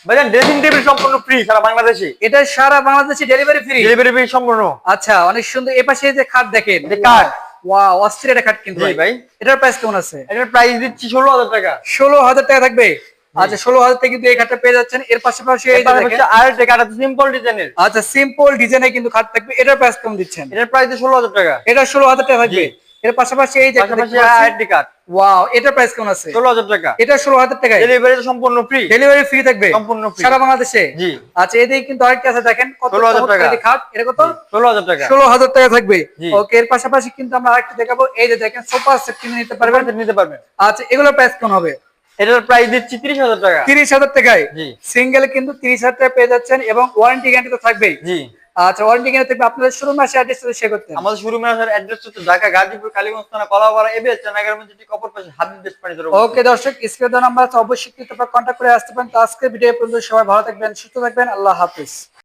ভাইজান dressing table সম্পূর্ণ free সারা বাংলাদেশে। এটা সারা বাংলাদেশে ডেলিভারি ফ্রি। ডেলিভারি ফ্রি সম্পূর্ণ। আচ্ছা, অনেক সুন্দর। এই পাশে যে খাট দেখেন, যে কাঠ, ওয়াও, অস্থির একটা খাট কিন্তু জি ভাই। এটার প্রাইস কেমন আছে? এটার প্রাইস দিচ্ছি 16,000 টাকা। 16,000 টাকা থাকবে। আচ্ছা, 16,000 টাকা কিন্তু এই খাটটা পেয়ে যাচ্ছেন। এর পাশাপাশি এই যে দেখেন আরেকটা কাঠ আছে সিম্পল ডিজাইনের। আচ্ছা, সিম্পল ডিজাইনে কিন্তু খাট থাকবে। এটার প্রাইস কেমন দিচ্ছেন? এটার প্রাইস 16,000 টাকা। এটা 16,000 টাকা থাকবে। এর পাশাপাশি এই যে পাশাপাশি আরেকটা কাঠ, ওয়াও, এটার প্রাইস কেমন আছে? 16,000 টাকা। এটা 16,000 টাকায় ডেলিভারি সম্পূর্ণ ফ্রি। ডেলিভারি ফ্রি থাকবে সম্পূর্ণ ফ্রি সারা বাংলাদেশে। জি। আচ্ছা, এদিকে কিন্তু আরেকটা আছে দেখেন, কত 16,000 টাকা খাট। এটা কত? 16,000 টাকা। 16,000 টাকা থাকবে। জি। ওকে, এর পাশাপাশি কিন্তু আমরা আরেকটা দেখাবো। এই যে দেখেন সোফা সেট কিনে নিতে পারবেন। নিতে পারবেন। আচ্ছা, এগুলোর প্রাইস কেমন হবে? এটার প্রাইস দিচ্ছি 30,000 টাকা। 30,000 টাকায় জি। সিঙ্গেল কিন্তু 30,000 টাকা পেয়ে যাচ্ছেন এবং ওয়ারেন্টি গ্যারান্টি তো থাকবেই। জি। আচ্ছা, ওয়ারেন্টি গ্যারান্টি থাকবে। আপনাদের শোরুমে আসে অ্যাড্রেস শেয়ার করতেন। আমাদের শোরুমের অ্যাড্রেস হচ্ছে ঢাকা গাজীপুর কালীগঞ্জ থানা কলাপাড়া এবিএস চানাগার মধ্যে ঠিক অপর পাশে হাবিব বেস্ট ফার্নিচার। ওকে দর্শক, স্ক্রিনে দেওয়া নাম্বার আছে, অবশ্যই কিন্তু আপনারা কন্টাক্ট করে আসতে পারেন। তো আজকের ভিডিও পর্যন্ত সবাই ভালো থাকবেন, সুস্থ থাকবেন। আল্লাহ হাফেজ।